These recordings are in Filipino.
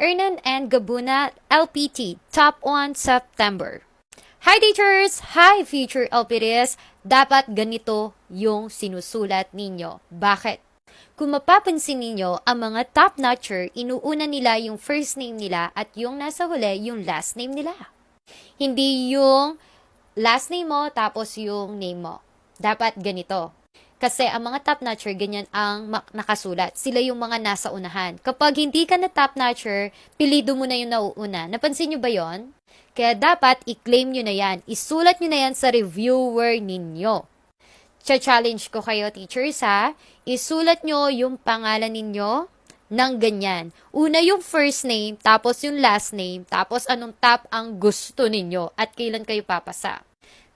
Ernan and Gabuna, LPT, Top 1 September. Hi teachers! Hi future LPTs! Dapat ganito yung sinusulat ninyo. Bakit? Kung mapapansin ninyo, ang mga top-notcher, inuuna nila yung first name nila at yung nasa huli, yung last name nila. Hindi yung last name mo tapos yung name mo. Dapat ganito. Kasi ang mga top-notcher, ganyan ang nakasulat. Sila yung mga nasa unahan. Kapag hindi ka na top-notcher, pilido mo na yung nauuna. Napansin nyo ba yon? Kaya dapat i-claim nyo na yan. Isulat nyo na yan sa reviewer ninyo. Cha-challenge ko kayo, teachers, ha? Isulat nyo yung pangalan ninyo ng ganyan. Una yung first name, tapos yung last name, tapos anong top ang gusto ninyo at kailan kayo papasa.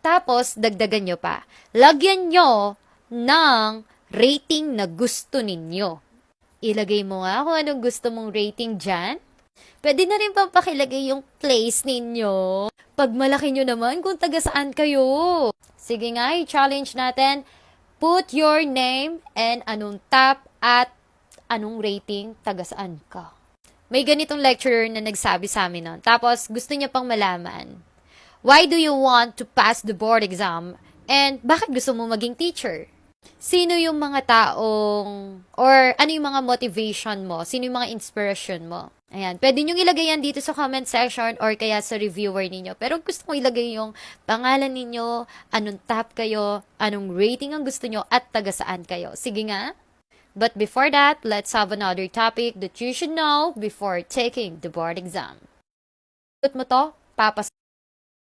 Tapos, dagdagan nyo pa. Lagyan nyo ng rating na gusto ninyo. Ilagay mo nga kung anong gusto mong rating dyan. Pwede na rin pang pakilagay yung place ninyo. Pag malaki nyo naman kung taga saan kayo. Sige nga, i-challenge natin. Put your name and anong top at anong rating, taga saan ka. May ganitong lecturer na nagsabi sa amin nun. Tapos, gusto niya pang malaman. Why do you want to pass the board exam? And bakit gusto mo maging teacher? Sino yung mga taong, or ano yung mga motivation mo? Sino yung mga inspiration mo? Ayan, pwede nyo ilagay yan dito sa comment section or kaya sa reviewer ninyo. Pero gusto kong ilagay yung pangalan ninyo, anong top kayo, anong rating ang gusto nyo, at taga saan kayo. Sige nga. But before that, let's have another topic that you should know before taking the board exam. Put mo to, papas.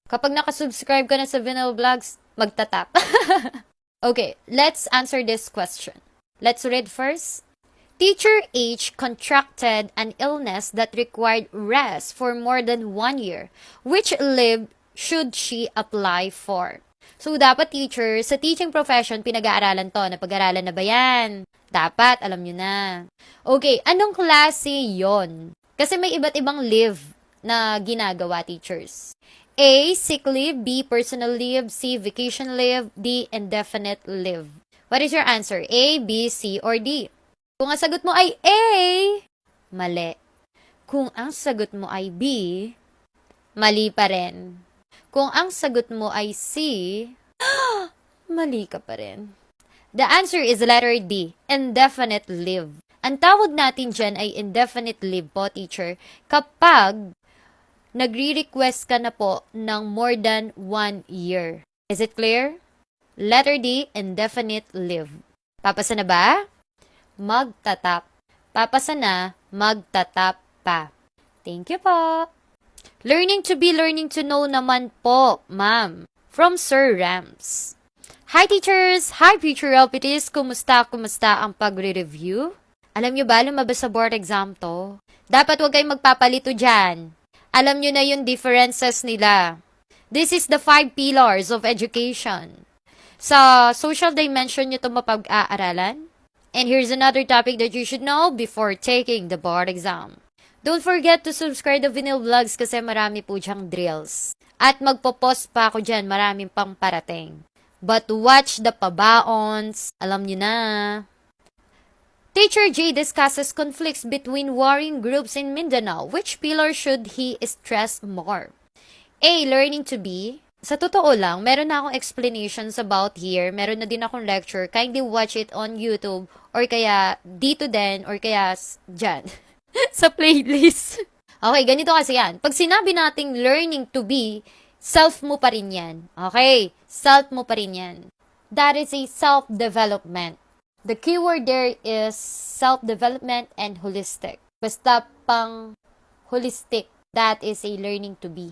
Kapag nakasubscribe ka na sa Vinyl Vlogs, magtatap. Okay, let's answer this question. Let's read first. Teacher H contracted an illness that required rest for more than 1 year. Which leave should she apply for? So, dapat teacher, sa teaching profession, pinag-aaralan to. Napag-aaralan na ba yan? Dapat, alam nyo na. Okay, anong klase yon? Kasi may iba't ibang leave na ginagawa, teachers. A, sick leave. B, personal leave. C, vacation leave. D, indefinite leave. What is your answer? A, B, C, or D? Kung ang sagot mo ay A, mali. Kung ang sagot mo ay B, mali pa rin. Kung ang sagot mo ay C, mali ka pa rin. The answer is letter D, indefinite leave. Ang tawag natin dyan ay indefinite leave po, teacher, kapag nagre-request ka na po ng more than 1 year. Is it clear? Letter D, indefinite leave. Papasa na ba? Magtatap. Papasa na, magtatap pa. Thank you po. Learning to be, learning to know naman po, ma'am. From Sir Rams. Hi teachers! Hi future LPTs! Kumusta ang pagre-review? Alam nyo ba, lumabas sa board exam to? Dapat huwag kayong magpapalito dyan. Alam nyo na yung differences nila. This is the 5 pillars of education. Sa social dimension nyo ito mapag-aaralan. And here's another topic that you should know before taking the board exam. Don't forget to subscribe to Vinyl Vlogs kasi marami po dyang drills. At magpo-post pa ako dyan, maraming pang parating. But watch the pabaons. Alam nyo na. Teacher J discusses conflicts between warring groups in Mindanao. Which pillar should he stress more? A. Learning to be. Sa totoo lang, meron na akong explanations about here. Meron na din akong lecture. Kindly watch it on YouTube. Or kaya dito din. Or kaya dyan. Sa playlist. Okay, ganito kasi yan. Pag sinabi nating learning to be, self mo pa rin yan. Okay? Self mo pa rin yan. That is a self-development. The keyword there is self-development and holistic. Basta pang holistic, that is a learning to be.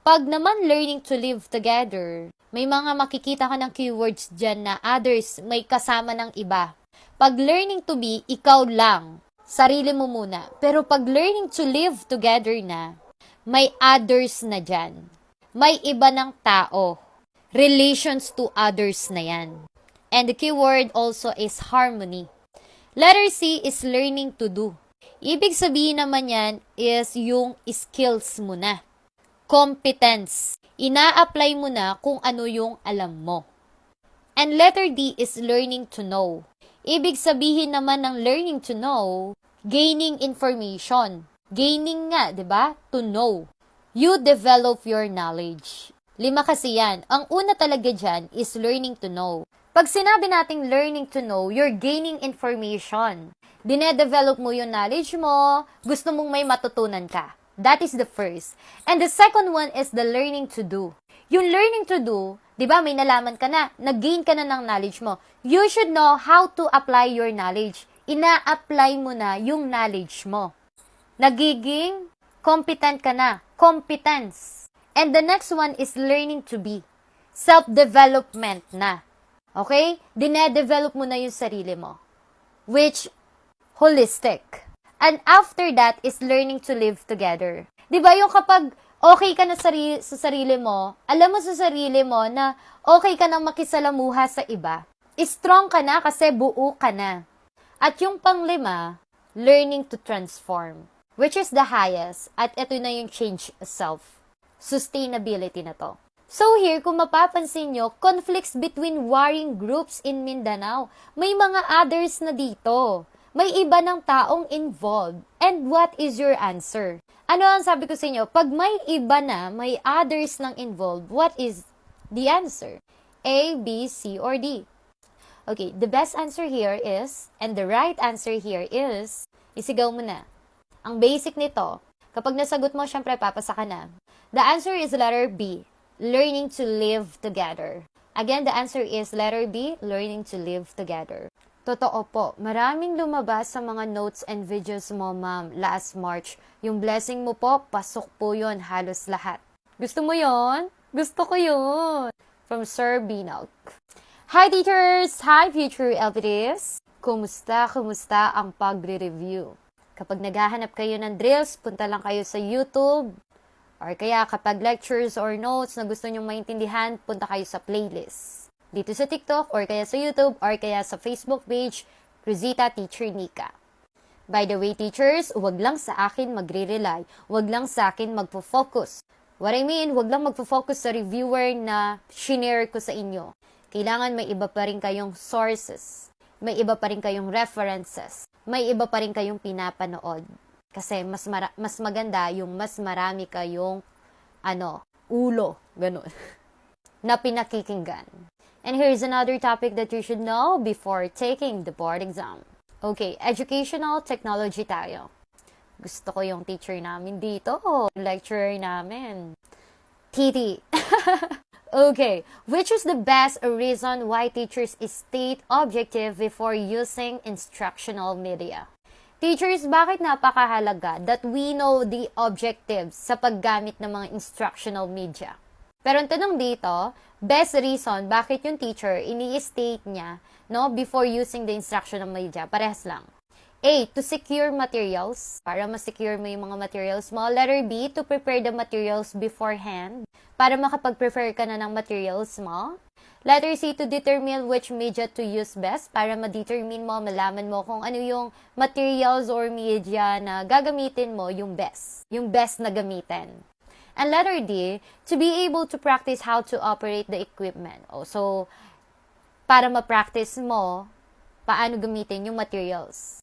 Pag naman learning to live together, may mga makikita ka ng keywords dyan na others, may kasama ng iba. Pag learning to be, ikaw lang. Sarili mo muna. Pero pag learning to live together na, may others na dyan. May iba ng tao. Relations to others na yan. And the keyword also is harmony. Letter C is learning to do. Ibig sabihin naman yan is yung skills mo na. Competence. Ina-apply mo na kung ano yung alam mo. And letter D is learning to know. Ibig sabihin naman ng learning to know, gaining information. Gaining nga, di ba? To know. You develop your knowledge. 5 kasi yan. Ang una talaga dyan is learning to know. Pag sinabi nating learning to know, you're gaining information. Dine-develop mo yung knowledge mo, gusto mong may matutunan ka. That is the first. And the second one is the learning to do. Yung learning to do, di ba may nalaman ka na, nag-gain ka na ng knowledge mo. You should know how to apply your knowledge. Ina-apply mo na yung knowledge mo. Nagiging competent ka na. Competence. And the next one is learning to be. Self-development na. Okay? Dine-develop mo na yung sarili mo. Which, holistic. And after that is learning to live together. Di ba yung kapag okay ka na sa sarili mo, alam mo sa sarili mo na okay ka nang makisalamuha sa iba. Strong ka na kasi buo ka na. At yung pang-5, learning to transform. Which is the highest. At ito na yung change self. Sustainability na to. So here, kung mapapansin nyo, conflicts between warring groups in Mindanao. May mga others na dito. May iba ng taong involved. And what is your answer? Ano ang sabi ko sa inyo? Pag may iba na, may others nang involved, what is the answer? A, B, C, or D? Okay, the best answer here is, and the right answer here is, isigaw mo na. Ang basic nito, kapag nasagot mo, syempre papasa ka na. The answer is letter B, learning to live together. Again, the answer is letter B, learning to live together. Totoo po, maraming lumabas sa mga notes and videos mo, ma'am, last March. Yung blessing mo po, pasok po yon halos lahat. Gusto mo yon? Gusto ko yon. From Sir Binok. Hi teachers! Hi future LPDs! Kumusta ang pagre-review? Kapag naghahanap kayo ng drills, punta lang kayo sa YouTube. Or kaya kapag lectures or notes na gusto nyong maintindihan, punta kayo sa playlist. Dito sa TikTok, or kaya sa YouTube, or kaya sa Facebook page, Cruzita Teacher Nika. By the way, teachers, wag lang sa akin magre-rely. Wag lang sa akin magpo-focus. What I mean, wag lang magpo-focus sa reviewer na shinare ko sa inyo. Kailangan may iba pa rin kayong sources. May iba pa rin kayong references. May iba pa rin kayong pinapanood. Kasi mas maganda yung mas marami kayong ulo, ganun, na pinakikinggan. And here's another topic that you should know before taking the board exam. Okay, educational technology tayo. Gusto ko yung teacher namin dito, lecturer namin. TT. Okay, which is the best reason why teachers state objective before using instructional media? Teachers, bakit napakahalaga that we know the objectives sa paggamit ng mga instructional media? Pero ang tanong dito, best reason bakit yung teacher ini-state niya before using the instructional media, parehas lang. A, to secure materials, para ma-secure mo yung mga materials mo. Letter B, to prepare the materials beforehand, para makapag-prepare ka na ng materials mo. Letter C, to determine which media to use best, para ma-determine mo, malaman mo kung ano yung materials or media na gagamitin mo yung best na gamitin. And letter D, to be able to practice how to operate the equipment. So, para ma-practice mo, paano gamitin yung materials.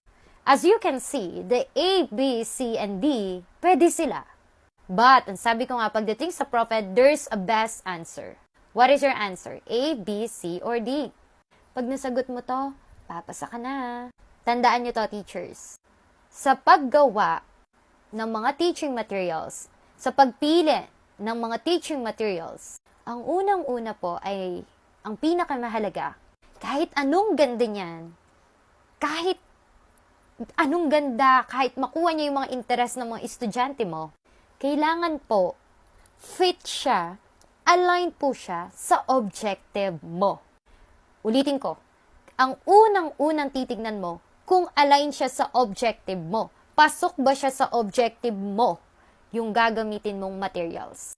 As you can see, the A, B, C, and D, pwede sila. But, ang sabi ko nga, pagdating sa prophet, there's a best answer. What is your answer? A, B, C, or D? Pag nasagot mo to, papasa ka na. Tandaan nyo to, teachers. Sa paggawa ng mga teaching materials, sa pagpili ng mga teaching materials, ang unang-una po ay, ang pinakamahalaga, kahit anong ganda niyan, kahit makuha niya yung mga interes ng mga estudyante mo, kailangan po, fit siya, align po siya sa objective mo. Ulitin ko, ang unang-unang titignan mo, kung align siya sa objective mo. Pasok ba siya sa objective mo, yung gagamitin mong materials.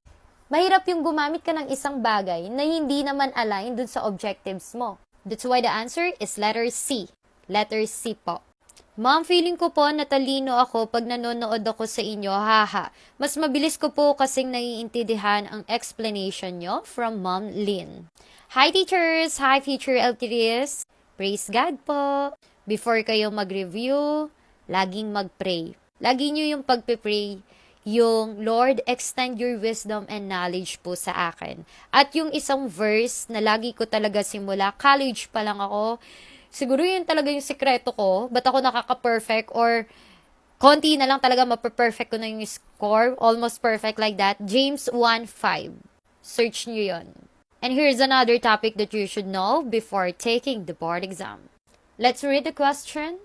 Mahirap yung gumamit ka ng isang bagay na hindi naman align dun sa objectives mo. That's why the answer is letter C. Letter C po. Ma'am, feeling ko po natalino ako pag nanonood ako sa inyo, haha. Mas mabilis ko po kasing naiintindihan ang explanation nyo from Ma'am Lynn. Hi teachers! Hi future LTDs! Praise God po! Before kayo mag-review, laging mag-pray. Lagi nyo yung pagpe-pray, yung Lord, extend your wisdom and knowledge po sa akin. At yung isang verse na lagi ko talaga simula, college pa lang ako, siguro yun talaga yung sekreto ko, ba't ako nakaka-perfect or konti na lang talaga mape-perfect ko na yung score, almost perfect like that. James 1:5. Search nyo yun. And here's another topic that you should know before taking the board exam. Let's read the question.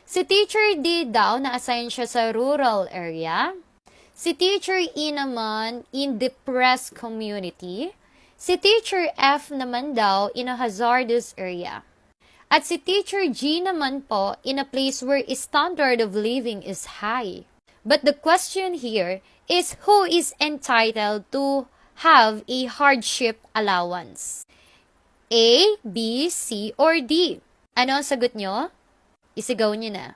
Si Teacher D daw na-assign siya sa rural area. Si Teacher E naman in depressed community. Si Teacher F naman daw in a hazardous area. At si Teacher G naman po in a place where standard of living is high. But the question here is who is entitled to have a hardship allowance? A, B, C, or D? Ano ang sagot nyo? Isigaw nyo na.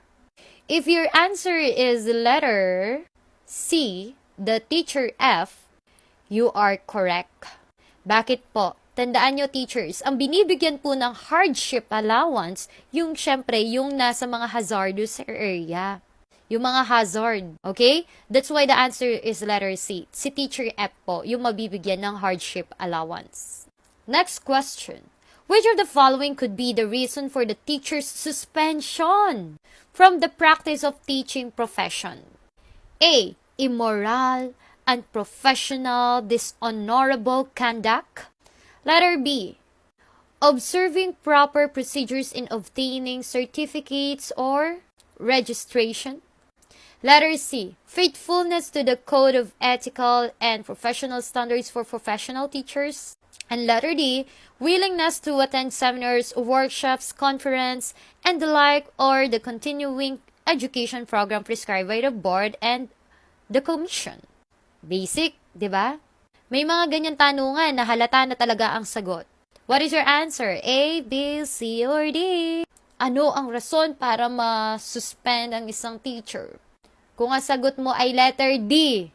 If your answer is letter C, the Teacher F, you are correct. Bakit po? Tandaan nyo, teachers, ang binibigyan po ng hardship allowance, yung syempre, yung nasa mga hazardous area. Yung mga hazard. Okay? That's why the answer is letter C. Si Teacher F po, yung mabibigyan ng hardship allowance. Next question. Which of the following could be the reason for the teacher's suspension from the practice of teaching profession? A. Immoral, unprofessional, dishonorable conduct. Letter B. Observing proper procedures in obtaining certificates or registration. Letter C. Faithfulness to the code of ethical and professional standards for professional teachers. And letter D. Willingness to attend seminars, workshops, conference, and the like, or the continuing education program prescribed by the board and the commission. Basic, di ba? May mga ganyan tanungan na halata na talaga ang sagot. What is your answer? A, B, C, or D? Ano ang rason para ma-suspend ang isang teacher? Kung ang sagot mo ay letter D,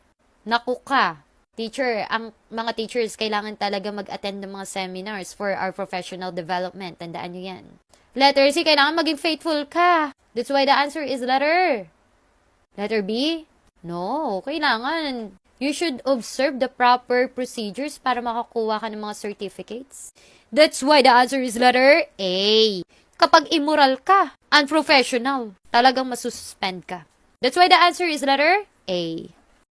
naku ka. Teacher, ang mga teachers kailangan talaga mag-attend ng mga seminars for our professional development. Tandaan nyo yan. Letter C, kailangan maging faithful ka. That's why the answer is letter B? No, kailangan. You should observe the proper procedures para makakuha ka ng mga certificates. That's why the answer is letter A. Kapag immoral ka, unprofessional, talagang masususpend ka. That's why the answer is letter A.